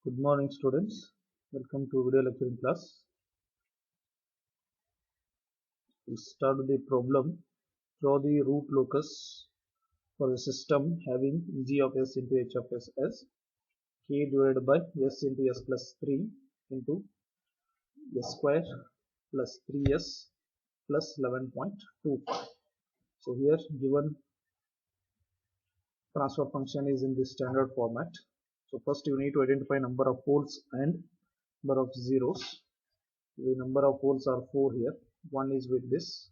Good morning, students. Welcome to video lecturing class. We start with the problem. Draw the root locus for a system having g of s into h of s as k divided by s into s plus 3 into s square plus 3s plus 11.25. So here given transfer function is in the standard format. So first you need to identify number of poles and number of zeros. The number of poles are 4 here. One is with this,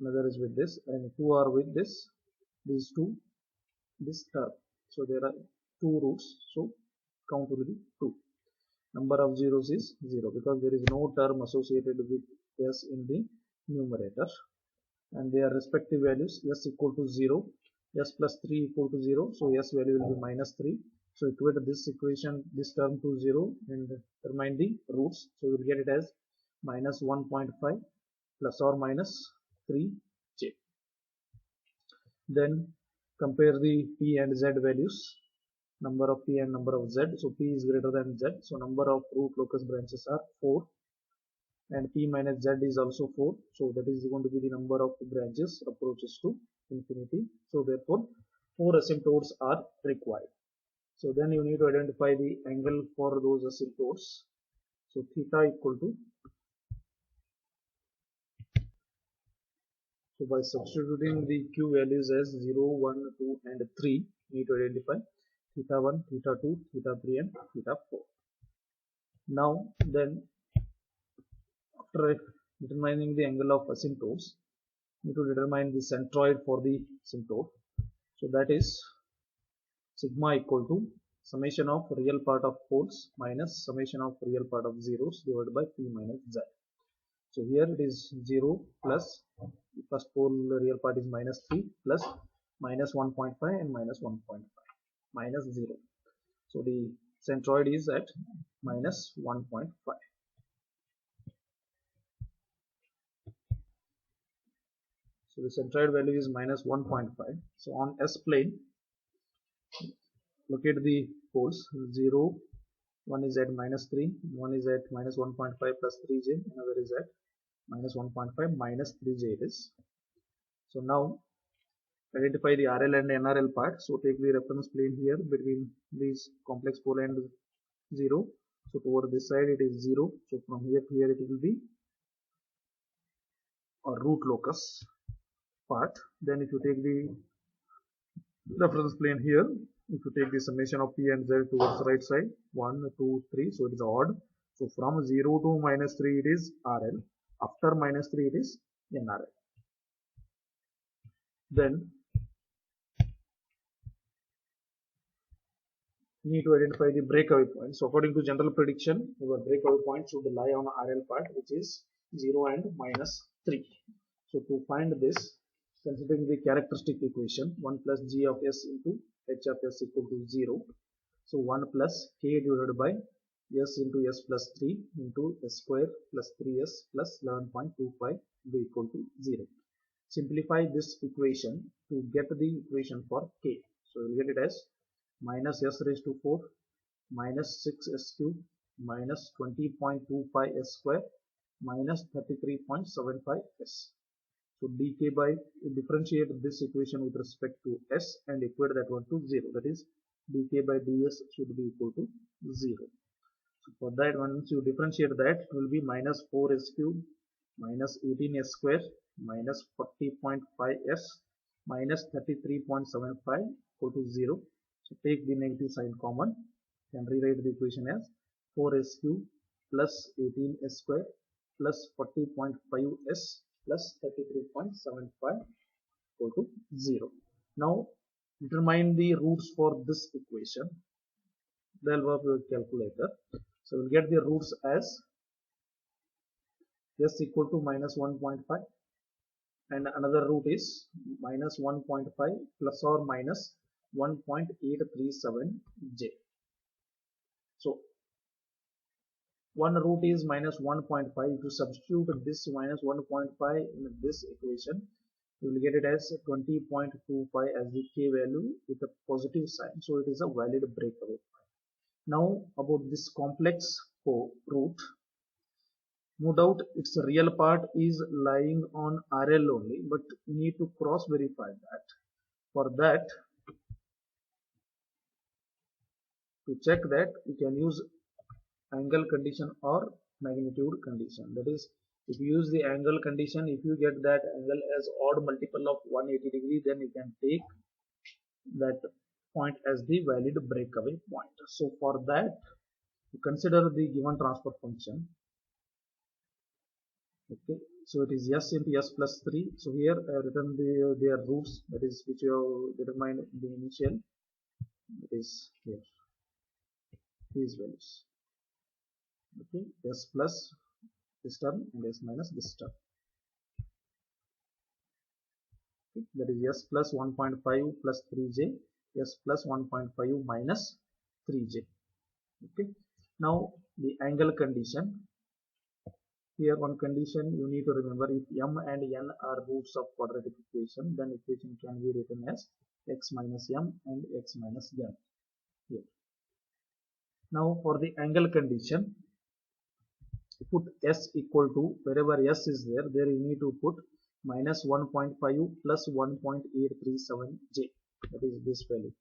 another is with this, and two are with this, these two, this term. So there are two roots, so count will be 2. Number of zeros is 0 because there is no term associated with s in the numerator, and their respective values s equal to 0, s plus 3 equal to 0, so s value will be minus 3. So equate this equation, this term to 0 and determine the roots. So we will get it as minus 1.5 plus or minus 3j. Then compare the p and z values, number of p and number of z. So p is greater than z, so number of root locus branches are 4, and p minus z is also 4, so that is going to be the number of branches approaches to infinity. So therefore 4 asymptotes are required. So then you need to identify the angle for those asymptotes. So theta equal to, so by substituting the q values as 0, 1, 2 and 3, we need to identify theta 1, theta 2, theta 3 and theta 4. Now then, after determining the angle of asymptotes, we need to determine the centroid for the asymptote. So that is sigma equal to summation of real part of poles minus summation of real part of zeros divided by p minus z. So here it is 0 plus the first pole real part is minus 3 plus minus 1.5 and minus 1.5 minus 0. So the centroid is at minus 1.5. So the centroid value is minus 1.5. So on S plane, locate the poles 0, one is at minus 3, one is at minus 1.5 plus 3j, another is at minus 1.5 minus 3j it is. So now identify the RL and NRL part. So take the reference plane here between these complex pole and 0. So toward this side it is 0. So from here to here it will be a root locus part. Then if you take the reference plane here, if you take the summation of p and z towards the right side, 1, 2, 3, so it is odd. So from 0 to minus 3 it is RL. After minus 3 it is NRL. Then we need to identify the breakaway point. So according to general prediction, your breakaway point should lie on RL part, which is 0 and minus 3. So to find this, considering the characteristic equation 1 plus g of s into h of s equal to 0. So 1 plus k divided by s into s plus 3 into s square plus 3s plus 11.25 will be equal to 0. Simplify this equation to get the equation for k. So you will get it as minus s raised to 4 minus 6s cube minus 20.25 s square minus 33.75 s. So dk by, differentiate this equation with respect to s and equate that one to 0. That is dk by ds should be equal to 0. So for that, once you differentiate that, it will be minus 4s cube minus 18s square minus 40.5s minus 33.75 equal to 0. So take the negative sign common and rewrite the equation as 4s cube plus 18s square plus 40.5s plus 33.75 equal to 0. Now determine the roots for this equation. The help of your calculator. So we'll get the roots as s equal to minus 1.5 and another root is minus 1.5 plus or minus 1.837j. So one root is minus 1.5. If you substitute this minus 1.5 in this equation, you will get it as 20.25 as the k value with a positive sign. So it is a valid breakaway point. Now about this complex root, no doubt its real part is lying on RL only, but we need to cross verify that. For that, to check that, we can use angle condition or magnitude condition. That is, if you use the angle condition, if you get that angle as odd multiple of 180 degree, then you can take that point as the valid breakaway point. So for that, consider the given transfer function. Okay, so it is s into s plus 3. So here I have written their roots, that is which you have determined in the initial. It is here these values. Okay, s plus this term and s minus this term. Okay, that is s plus 1.5 plus 3j, s plus 1.5 minus 3j. Okay, now the angle condition. Here one condition you need to remember, if m and n are roots of quadratic equation, then equation can be written as x minus m and x minus n. Here. Now for the angle condition, put s equal to, wherever s is there, there you need to put minus 1.5 plus 1.837j, that is this value.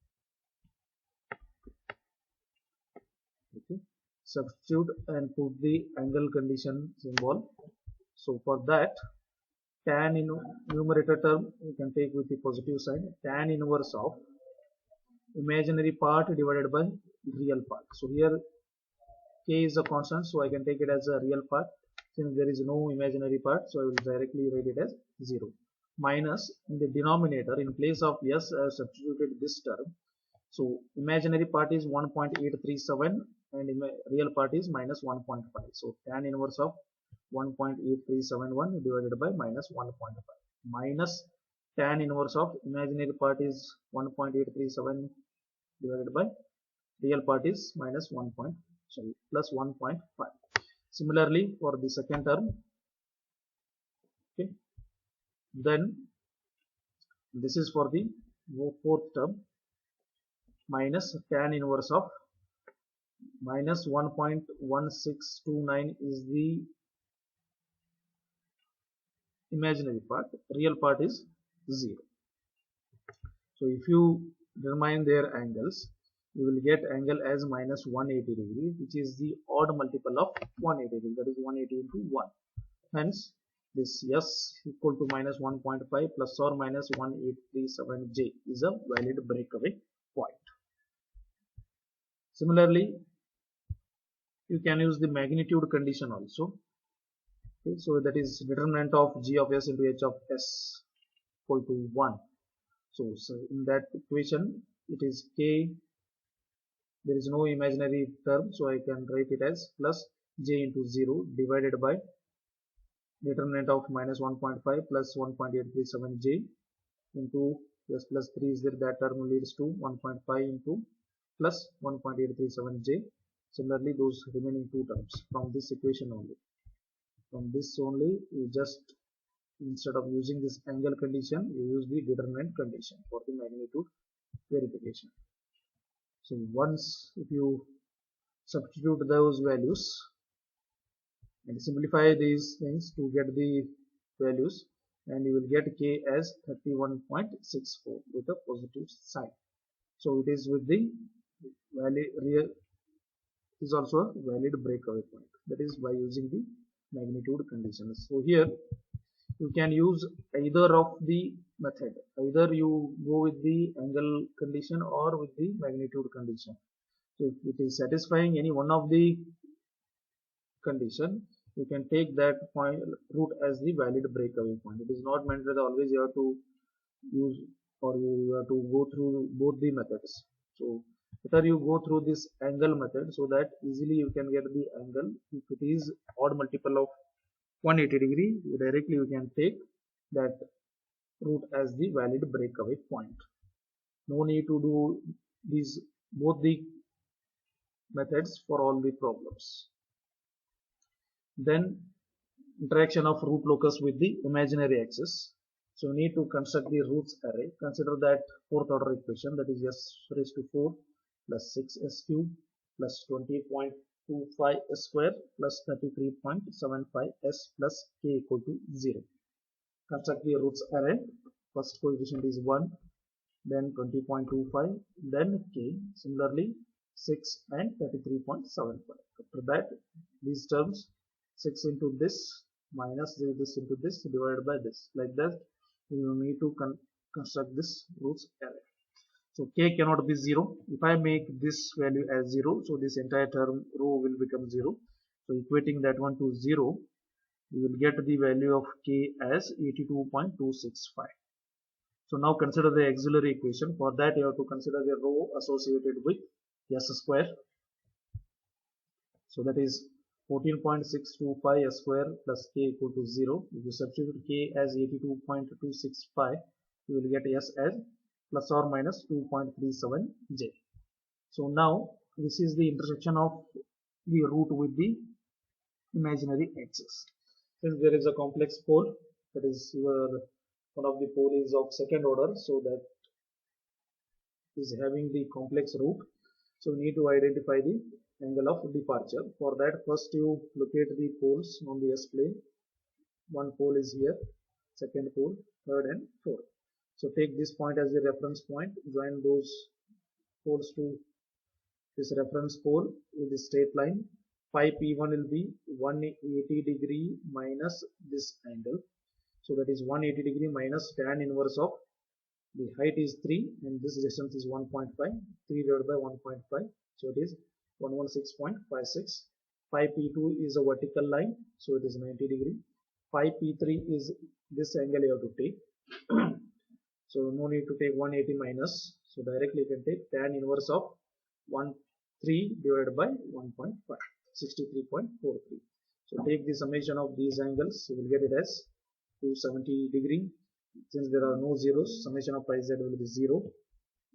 Okay, substitute and put the angle condition symbol. So for that, tan in numerator term you can take with the positive sign, tan inverse of imaginary part divided by real part. So here k is a constant, so I can take it as a real part. Since there is no imaginary part, so I will directly write it as 0. Minus, in the denominator, in place of s I have substituted this term. So imaginary part is 1.837 and real part is minus 1.5. So tan inverse of 1.8371 divided by minus 1.5 minus tan inverse of imaginary part is 1.837 divided by real part is minus 1. Plus 1.5. Similarly for the second term, okay, then this is for the fourth term, minus tan inverse of minus 1.1629 is the imaginary part, real part is 0. So if you determine their angles, you will get angle as minus 180 degree, which is the odd multiple of 180 degree, that is 180 into 1. Hence this s equal to minus 1.5 plus or minus 1837j is a valid breakaway point. Similarly, you can use the magnitude condition also. Okay, so that is determinant of g of s into h of s equal to 1. So in that equation it is k, there is no imaginary term, so I can write it as plus j into 0 divided by determinant of minus 1.5 plus 1.837j into s plus 3 is there, that term leads to 1.5 into plus 1.837j. Similarly those remaining two terms from this equation only. From this only you just, instead of using this angle condition, you use the determinant condition for the magnitude verification. So once if you substitute those values and simplify these things to get the values, and you will get k as 31.64 with a positive sign. So it is with the valid real is also a valid breakaway point, that is by using the magnitude conditions. So here you can use either of the method, either you go with the angle condition or with the magnitude condition. So if it is satisfying any one of the condition, you can take that point root as the valid breakaway point. It is not meant that always you have to use or you have to go through both the methods. So better you go through this angle method, so that easily you can get the angle. If it is odd multiple of 180 degree, directly you can take that root as the valid breakaway point. No need to do these both the methods for all the problems. Then interaction of root locus with the imaginary axis. So you need to construct the roots array. Consider that fourth order equation, that is s raised to 4 plus 6s cube plus 20.25 square plus 33.75 s plus k equal to 0. Construct the roots array. First coefficient is 1, then 20.25, then k, similarly 6 and 33.75. After that, these terms 6 into this minus this into this divided by this. Like that, you need to construct this roots array. So k cannot be 0. If I make this value as 0, so this entire term row will become 0. So equating that one to 0, you will get the value of k as 82.265. So now consider the auxiliary equation. For that, you have to consider the row associated with s square. So that is 14.625 s square plus k equal to 0. If you substitute k as 82.265, you will get s as plus or minus 2.37 j. So now this is the intersection of the root with the imaginary axis. Since there is a complex pole, that is one of the pole is of second order, so that is having the complex root. So we need to identify the angle of departure. For that, first you locate the poles on the S plane. One pole is here, second pole, third and fourth. So take this point as the reference point, join those poles to this reference pole with the straight line. Phi P1 will be 180 degree minus this angle. So that is 180 degree minus tan inverse of the height is 3 and this distance is 1.5. 3 divided by 1.5. So it is 116.56. Phi P2 is a vertical line. So it is 90 degree. Phi P3 is this angle you have to take. So no need to take 180 minus. So directly you can take tan inverse of 3 divided by 1.5. 63.43. So take the summation of these angles. You will get it as 270 degree. Since there are no zeros, summation of pi z will be 0.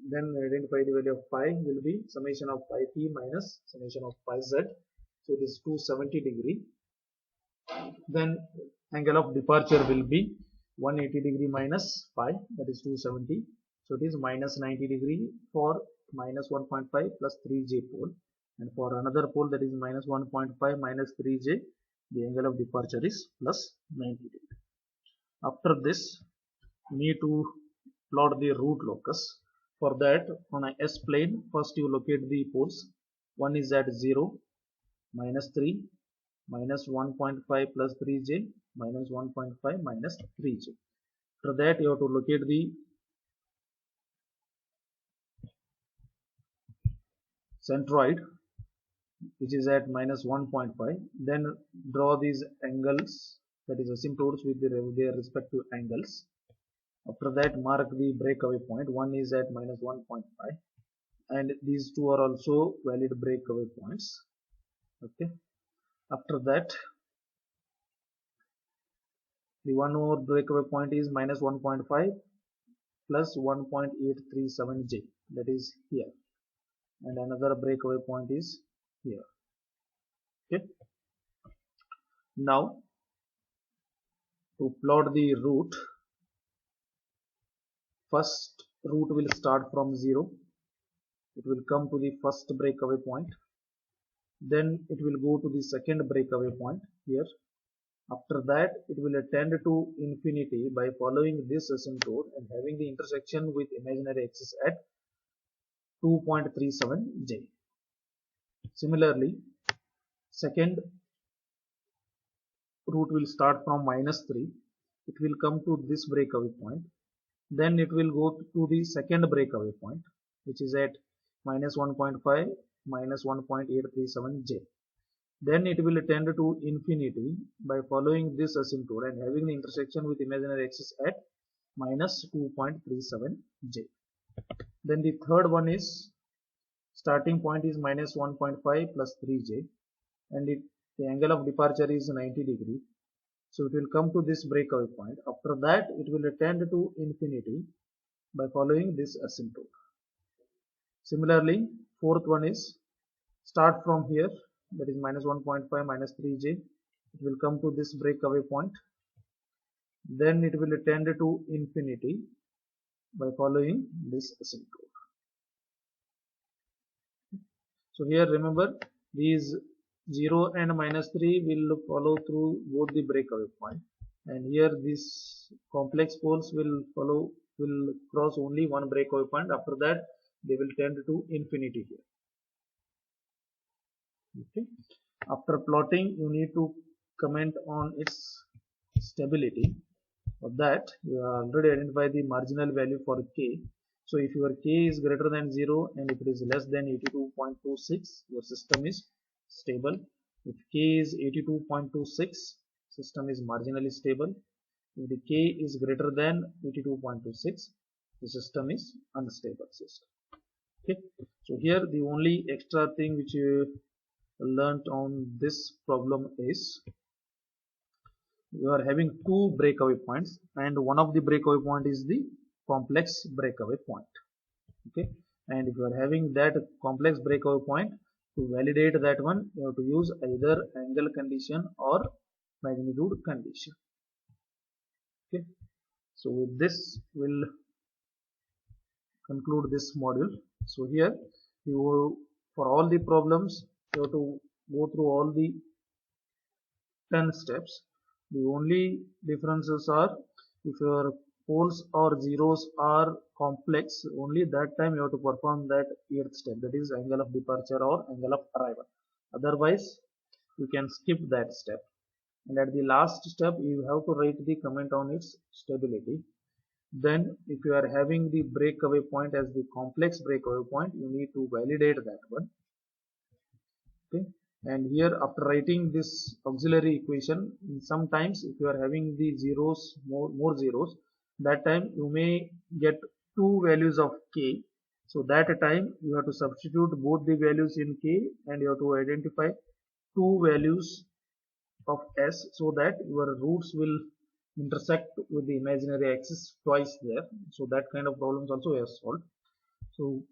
Then identify the value of pi will be summation of pi p minus summation of pi z. So it is 270 degree. Then angle of departure will be 180 degree minus pi, that is 270. So it is minus 90 degree for minus 1.5 plus 3j pole. And for another pole, that is minus 1.5 minus 3j, the angle of departure is plus 90 degree. After this, we need to plot the root locus. For that, on a S plane, first you locate the poles. One is at 0, minus 3, minus 1.5 plus 3j, minus 1.5 minus 3j. After that, you have to locate the centroid, which is at minus 1.5. Then draw these angles, that is asymptotes with their respective angles. After that, mark the breakaway point. One is at minus 1.5 and these two are also valid breakaway points. Okay. After that, the one more breakaway point is minus 1.5 plus 1.837j, that is here, and another breakaway point is here. Okay. Now to plot the root, first root will start from 0. It will come to the first breakaway point. Then it will go to the second breakaway point here. After that, it will tend to infinity by following this asymptote and having the intersection with imaginary axis at 2.37j. Similarly, second root will start from minus 3. It will come to this breakaway point. Then it will go to the second breakaway point, which is at minus 1.5 minus 1.837j. Then it will tend to infinity by following this asymptote and having the intersection with imaginary axis at minus 2.37j. Then the third one is starting point is minus 1.5 plus 3j and the angle of departure is 90 degree. So it will come to this breakaway point. After that, it will tend to infinity by following this asymptote. Similarly, fourth one is start from here, that is minus 1.5 minus 3j. It will come to this breakaway point. Then it will tend to infinity by following this asymptote. So here remember, these 0 and minus 3 will follow through both the breakaway point, and here these complex poles will cross only one breakaway point. After that they will tend to infinity here. Okay. After plotting, you need to comment on its stability. For that, you have already identified the marginal value for k. So if your k is greater than 0 and if it is less than 82.26, your system is stable. If k is 82.26, system is marginally stable. If the k is greater than 82.26, the system is unstable system. Okay. So here the only extra thing which you learnt on this problem is, you are having two breakaway points and one of the breakaway point is the complex breakaway point. Okay, and if you are having that complex breakaway point, to validate that one you have to use either angle condition or magnitude condition. Okay, so with this we'll conclude this module. So here you, for all the problems, you have to go through all the 10 steps. The only differences are, if your poles or zeros are complex, only that time you have to perform that 8th step, that is angle of departure or angle of arrival. Otherwise you can skip that step, and at the last step you have to write the comment on its stability. Then if you are having the breakaway point as the complex breakaway point, you need to validate that one. Okay, and here after writing this auxiliary equation, sometimes if you are having the zeros, more zeros, that time you may get two values of k. So that time you have to substitute both the values in k and you have to identify two values of s, so that your roots will intersect with the imaginary axis twice there. So that kind of problems also we have solved. So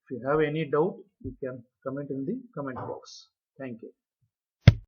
if you have any doubt, you can comment in the comment box. Thank you.